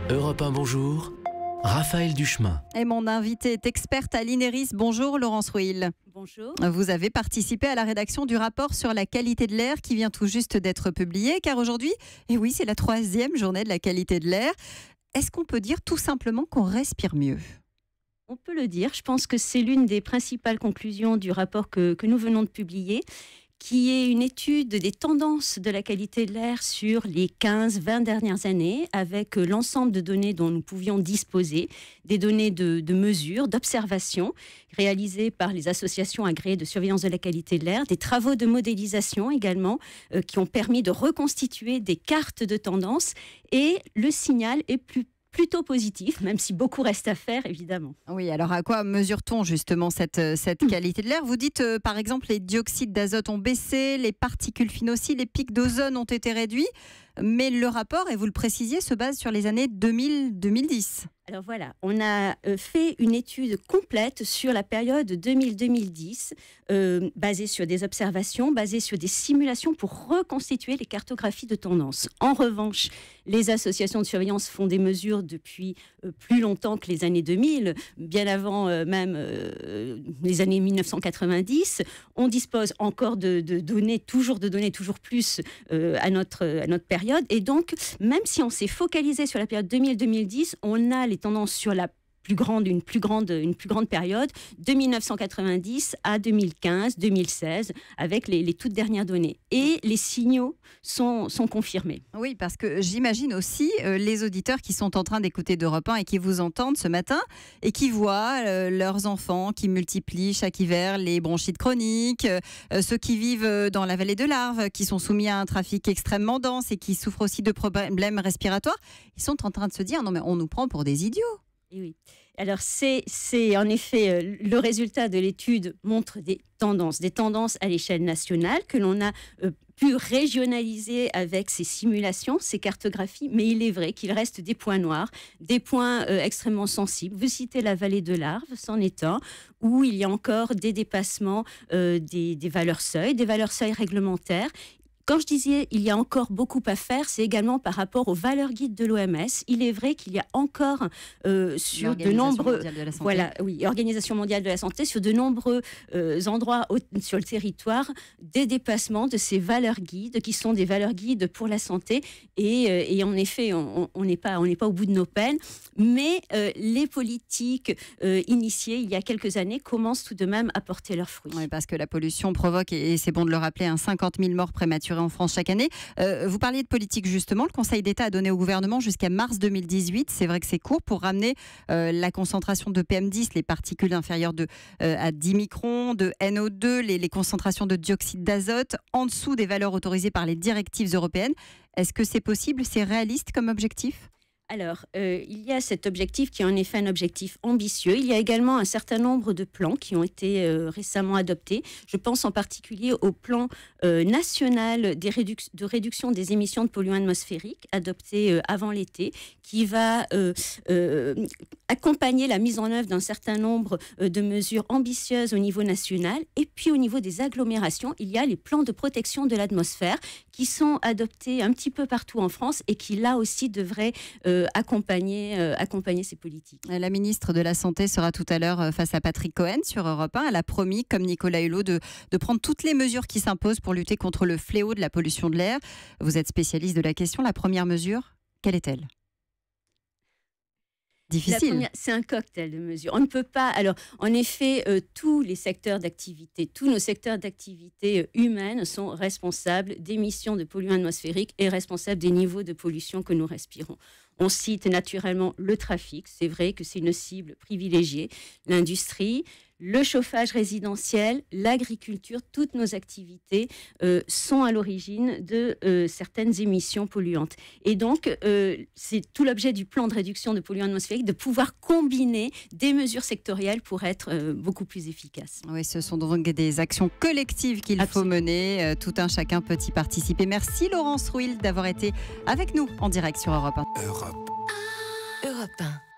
Europe 1, bonjour. Raphaël Duchemin. Et mon invité est experte à l'INERIS. Bonjour Laurence Rouil. Bonjour. Vous avez participé à la rédaction du rapport sur la qualité de l'air qui vient tout juste d'être publié, car aujourd'hui, oui, c'est la 3e journée de la qualité de l'air. Est-ce qu'on peut dire tout simplement qu'on respire mieux ? On peut le dire. Je pense que c'est l'une des principales conclusions du rapport que nous venons de publier, qui est une étude des tendances de la qualité de l'air sur les 15-20 dernières années, avec l'ensemble de données dont nous pouvions disposer, des données de mesure, d'observation, réalisées par les associations agréées de surveillance de la qualité de l'air, des travaux de modélisation également, qui ont permis de reconstituer des cartes de tendance, et le signal est plutôt positif, même si beaucoup reste à faire, évidemment. Oui, alors à quoi mesure-t-on justement cette qualité de l'air ? Vous dites, par exemple, les dioxydes d'azote ont baissé, les particules fines aussi, les pics d'ozone ont été réduits, mais le rapport, et vous le précisiez, se base sur les années 2000-2010. Alors voilà, on a fait une étude complète sur la période 2000-2010, basée sur des observations, basée sur des simulations pour reconstituer les cartographies de tendance. En revanche, les associations de surveillance font des mesures depuis plus longtemps que les années 2000, bien avant même les années 1990. On dispose encore de données toujours plus à notre période. Et donc, même si on s'est focalisé sur la période 2000-2010, on a les tendances sur une plus grande période, de 1990 à 2015-2016, avec les toutes dernières données. Et les signaux sont confirmés. Oui, parce que j'imagine aussi les auditeurs qui sont en train d'écouter d'Europe 1 et qui vous entendent ce matin et qui voient leurs enfants qui multiplient chaque hiver les bronchites chroniques, ceux qui vivent dans la vallée de l'Arve, qui sont soumis à un trafic extrêmement dense et qui souffrent aussi de problèmes respiratoires. Ils sont en train de se dire, non mais on nous prend pour des idiots. Et oui. Alors, c'est en effet, le résultat de l'étude montre des tendances à l'échelle nationale que l'on a pu régionaliser avec ces simulations, ces cartographies, mais il est vrai qu'il reste des points noirs, des points extrêmement sensibles. Vous citez la vallée de l'Arve, c'en est un, où il y a encore des dépassements des valeurs seuils réglementaires. Quand je disais il y a encore beaucoup à faire, c'est également par rapport aux valeurs guides de l'OMS. Il est vrai qu'il y a encore sur de nombreux Organisation mondiale de la santé, sur de nombreux endroits sur le territoire, des dépassements de ces valeurs guides qui sont des valeurs guides pour la santé. Et en effet, on n'est pas au bout de nos peines, mais les politiques initiées il y a quelques années commencent tout de même à porter leurs fruits. Oui, parce que la pollution provoque, et c'est bon de le rappeler, 50 000 morts prématurées en France chaque année. Vous parliez de politique justement. Le Conseil d'État a donné au gouvernement jusqu'à mars 2018, c'est vrai que c'est court, pour ramener la concentration de PM10, les particules inférieures à 10 microns, de NO2, les concentrations de dioxyde d'azote en dessous des valeurs autorisées par les directives européennes. Est-ce que c'est possible ? C'est réaliste comme objectif ? Alors, il y a cet objectif qui est en effet un objectif ambitieux. Il y a également un certain nombre de plans qui ont été récemment adoptés. Je pense en particulier au plan national de réduction des émissions de polluants atmosphériques, adopté avant l'été, qui va accompagner la mise en œuvre d'un certain nombre de mesures ambitieuses au niveau national. Et puis au niveau des agglomérations, il y a les plans de protection de l'atmosphère qui sont adoptés un petit peu partout en France et qui là aussi devraient accompagner ces politiques. La ministre de la Santé sera tout à l'heure face à Patrick Cohen sur Europe 1. Elle a promis, comme Nicolas Hulot, de prendre toutes les mesures qui s'imposent pour lutter contre le fléau de la pollution de l'air. Vous êtes spécialiste de la question. La première mesure, quelle est-elle ? Difficile. C'est un cocktail de mesures. On ne peut pas. Alors, en effet, tous nos secteurs d'activité humaines sont responsables d'émissions de polluants atmosphériques et responsables des niveaux de pollution que nous respirons. On cite naturellement le trafic. C'est vrai que c'est une cible privilégiée. L'industrie, le chauffage résidentiel, l'agriculture, toutes nos activités sont à l'origine de certaines émissions polluantes. Et donc, c'est tout l'objet du plan de réduction de polluants atmosphériques, de pouvoir combiner des mesures sectorielles pour être beaucoup plus efficaces. Oui, ce sont donc des actions collectives qu'il faut mener. Tout un chacun peut y participer. Merci Laurence Rouil d'avoir été avec nous en direct sur Europe 1. Europe 1.